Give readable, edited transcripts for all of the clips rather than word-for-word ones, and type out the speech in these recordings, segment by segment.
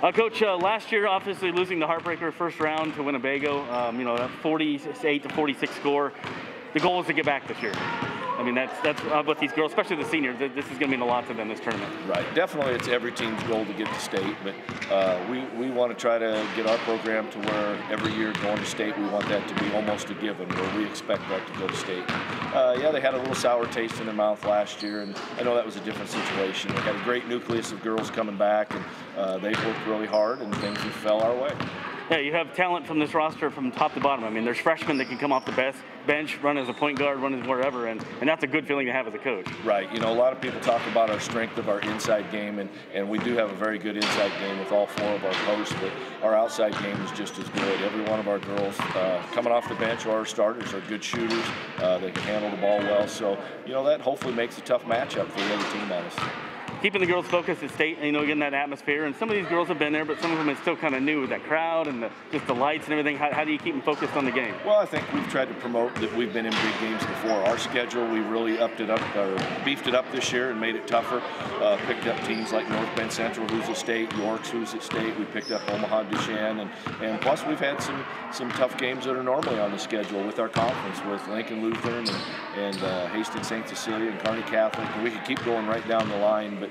Coach, last year, obviously losing the heartbreaker first round to Winnebago, you know, that 48 to 46 score. The goal is to get back this year. I mean, that's with these girls, especially the seniors. This is going to mean a lot to them this tournament. Right. Definitely, it's every team's goal to get to state, but we want to try to get our program to where every year going to state, we want that to be almost a given, where we expect that to go to state. Yeah, they had a little sour taste in their mouth last year, and I know that was a different situation. They had a great nucleus of girls coming back, and they've worked really hard, and things have fell our way. Yeah, you have talent from this roster from top to bottom. I mean, there's freshmen that can come off the bench, run as a point guard, run as wherever, and that's a good feeling to have as a coach. Right. You know, a lot of people talk about our strength of our inside game, and we do have a very good inside game with all four of our posts, but our outside game is just as good. Every one of our girls coming off the bench or our starters are good shooters. They can handle the ball well, so, you know, that hopefully makes a tough matchup for the other team on us. Keeping the girls focused at state, you know, getting that atmosphere, and some of these girls have been there, but some of them are still kind of new with that crowd and just the lights and everything. How do you keep them focused on the game? Well, I think we've tried to promote that we've been in big games before. Our schedule, we really upped it up, or beefed it up this year and made it tougher. Picked up teams like North Bend Central, who's at state, York's, who's at state. We picked up Omaha Duchesne, and plus we've had some tough games that are normally on the schedule with our conference, with Lincoln Lutheran and Hastings St. Cecilia and Kearney Catholic. And we could keep going right down the line, but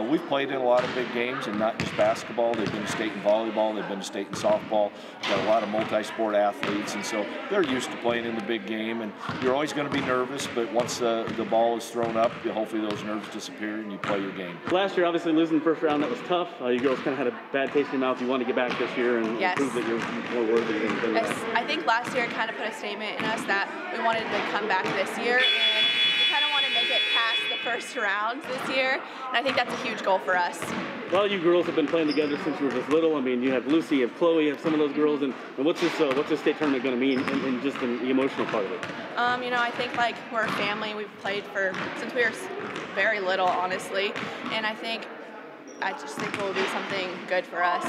we've played in a lot of big games, and not just basketball. They've been to state in volleyball, they've been to state in softball. Got a lot of multi-sport athletes, and so they're used to playing in the big game. And you're always going to be nervous, but once the ball is thrown up, hopefully those nerves disappear and you play your game. Last year, obviously losing the first round, that was tough. You girls kind of had a bad taste in your mouth. You want to get back this year and prove that you're more worthy than yes. I think last year kind of put a statement in us that we wanted to come back this year, and we kind of want to make it past the first round this year, and I think that's a huge goal for us. A lot of you girls have been playing together since you were just little. I mean, you have Lucy, you have Chloe, you have some of those girls, and what's this state tournament going to mean in just the emotional part of it? You know, I think like we're a family. We've played since we were very little, honestly, and I just think it will be something good for us.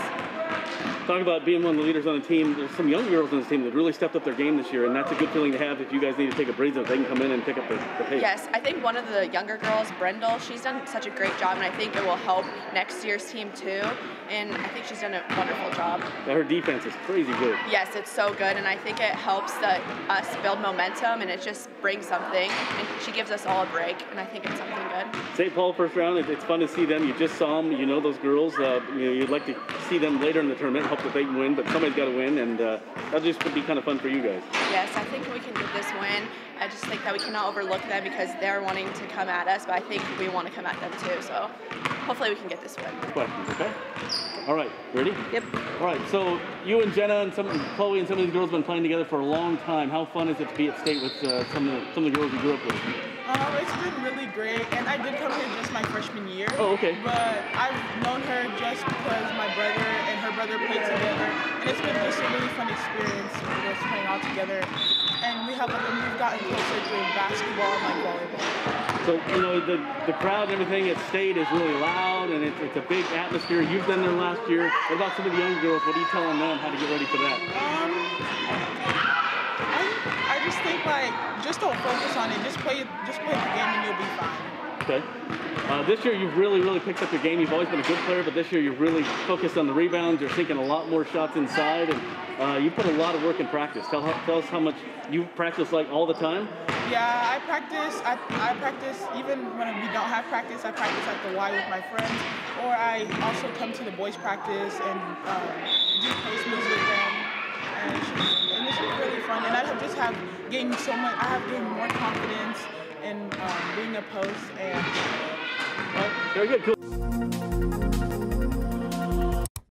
Talk about being one of the leaders on the team. There's some young girls on this team that really stepped up their game this year, and that's a good feeling to have if you guys need to take a breather. They can come in and pick up the pace. Yes, I think one of the younger girls, Brendel, she's done such a great job, and I think it will help next year's team too. And I think she's done a wonderful job. Her defense is crazy good. Yes, it's so good, and I think it helps us build momentum, and it just brings something. And she gives us all a break, and I think it's something good. St. Paul first round, it's fun to see them. You just saw them. You know those girls. You'd like to see them later in the tournament. Hope that they can win, but somebody's got to win, and that just could be kind of fun for you guys. Yes, I think we can get this win. I just think that we cannot overlook them because they're wanting to come at us, but I think we want to come at them too. So hopefully we can get this win. Questions, okay? All right, ready? Yep. All right, so you and Jenna and Chloe and some of these girls have been playing together for a long time. How fun is it to be at state with some of the girls you grew up with? It's been really great, and I did come here just my freshman year. Oh, okay. But I've known her just because my brother and her brother played together, and it's been just a really fun experience with us playing all together. And we've gotten closer to basketball and like volleyball. So, you know, the crowd and everything at state is really loud, and it's a big atmosphere. You've been there last year. What about some of the young girls? What are you telling them how to get ready for that? I just think just don't focus on it. Just play the game and you'll be fine. Okay. This year you've really picked up your game. You've always been a good player, but this year you've really focused on the rebounds. You're sinking a lot more shots inside, and you put a lot of work in practice. Tell us how much you practice, like all the time. Yeah, I practice. I practice even when we don't have practice. I practice at the Y with my friends, or I also come to the boys' practice and do post moves with them. And it's just really fun. And I have gained more confidence in being a post. And very good. Cool.